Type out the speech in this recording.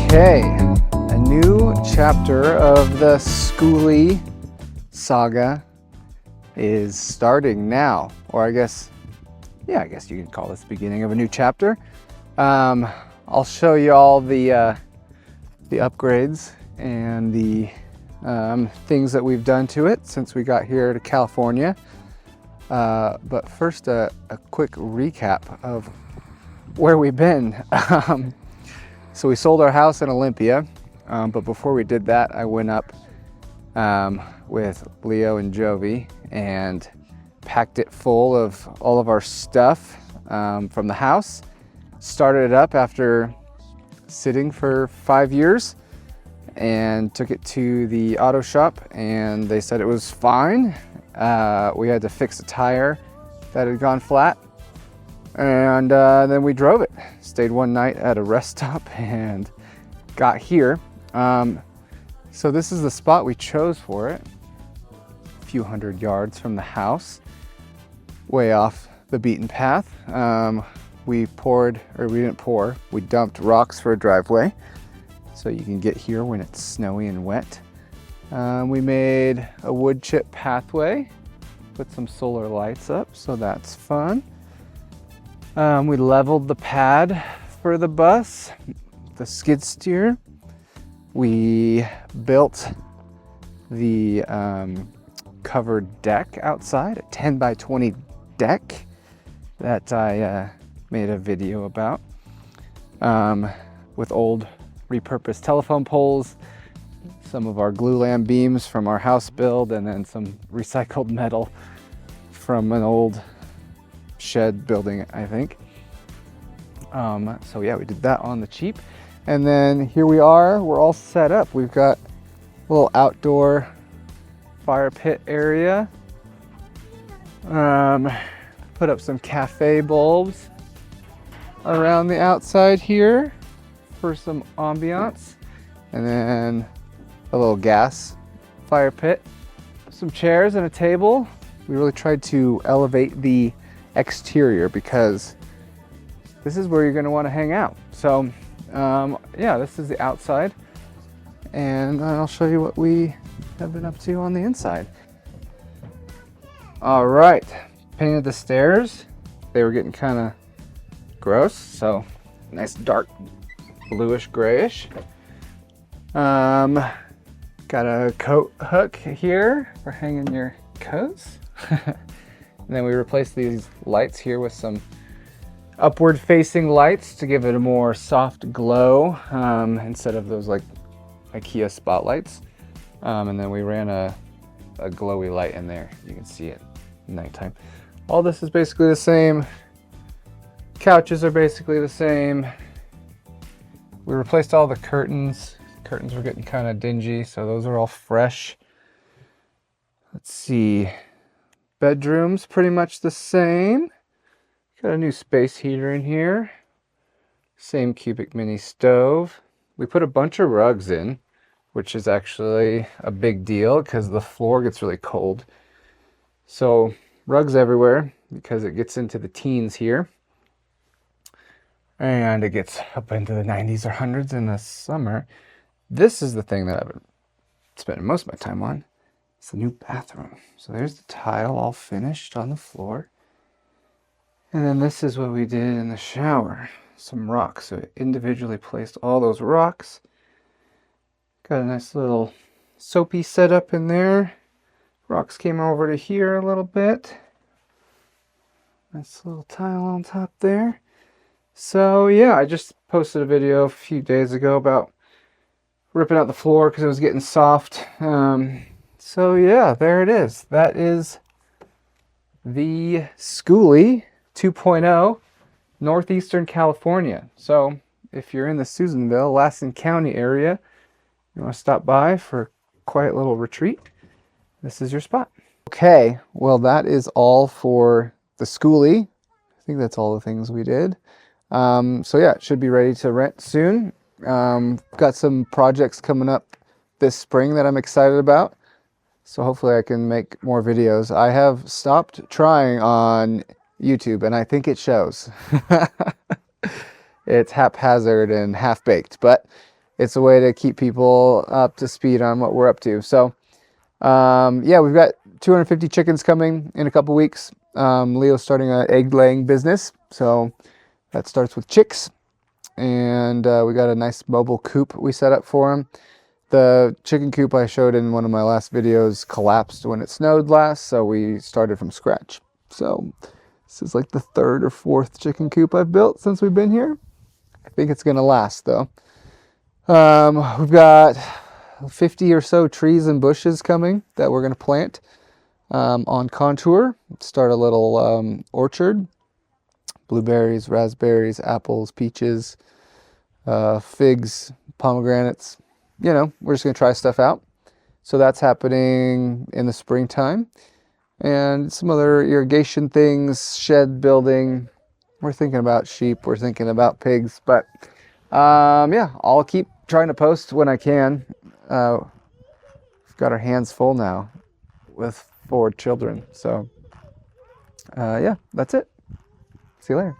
Okay, a new chapter of the Skoolie saga is starting now, or I guess you can call this the beginning of a new chapter. I'll show you all the upgrades and the things that we've done to it since we got here to California. But first, a quick recap of where we've been. So we sold our house in Olympia, but before we did that, I went up with Leo and Jovi and packed it full of all of our stuff from the house. Started it up after sitting for 5 years and took it to the auto shop, and they said it was fine. We had to fix a tire that had gone flat, and then we drove it. Stayed one night at a rest stop and got here. So this is the spot we chose for it. A few hundred yards from the house, way off the beaten path. We dumped rocks for a driveway so you can get here when it's snowy and wet. We made a wood chip pathway, put some solar lights up, so that's fun. We leveled the pad for the bus, the skid steer. We built the covered deck outside, a 10 by 20 deck that I made a video about, with old repurposed telephone poles, some of our glulam beams from our house build, and then some recycled metal from an old shed building, I think. So yeah, we did that on the cheap. And then here we are, we're all set up. We've got a little outdoor fire pit area. Put up some cafe bulbs around the outside here for some ambiance. And then a little gas fire pit, some chairs and a table. We really tried to elevate the exterior because this is where you're going to want to hang out. So yeah, this is the outside, and I'll show you what we have been up to on the inside. All right, painted the stairs. They were getting kind of gross, so nice dark bluish grayish. Got a coat hook here for hanging your coats. And then we replaced these lights here with some upward facing lights to give it a more soft glow, instead of those like IKEA spotlights. And then we ran a glowy light in there. You can see it at nighttime. All this is basically the same. Couches are basically the same. We replaced all the curtains. Curtains were getting kind of dingy, so those are all fresh. Let's see. Bedroom's pretty much the same. Got a new space heater in here. Same cubic mini stove. We put a bunch of rugs in, which is actually a big deal because the floor gets really cold. So rugs everywhere because it gets into the teens here. And it gets up into the 90s or 100s in the summer. This is the thing that I've been spending most of my time on. It's the new bathroom. So there's the tile all finished on the floor. And then this is what we did in the shower. Some rocks. So I individually placed all those rocks. Got a nice little soapy setup in there. Rocks came over to here a little bit. Nice little tile on top there. So yeah, I just posted a video a few days ago about ripping out the floor because it was getting soft. So yeah, there it is. That is the Skoolie 2.0, Northeastern California. So if you're in the Susanville, Lassen County area, you want to stop by for a quiet little retreat, this is your spot. Okay, well that is all for the Skoolie. I think that's all the things we did. So yeah, it should be ready to rent soon. Got some projects coming up this spring that I'm excited about. So hopefully I can make more videos. I have stopped trying on YouTube and I think it shows. It's haphazard and half-baked, but it's a way to keep people up to speed on what we're up to. So yeah, we've got 250 chickens coming in a couple weeks. Leo's starting an egg laying business, so that starts with chicks. And we got a nice mobile coop we set up for him. The chicken coop I showed in one of my last videos collapsed when it snowed last, so we started from scratch. So this is like the 3rd or 4th chicken coop I've built since we've been here. I think it's gonna last though. We've got 50 or so trees and bushes coming that we're gonna plant on contour. Start a little orchard. Blueberries, raspberries, apples, peaches, figs, pomegranates. You know, we're just going to try stuff out. So that's happening in the springtime. And some other irrigation things, shed building. We're thinking about sheep. We're thinking about pigs. But yeah, I'll keep trying to post when I can. We've got our hands full now with 4 children. So yeah, that's it. See you later.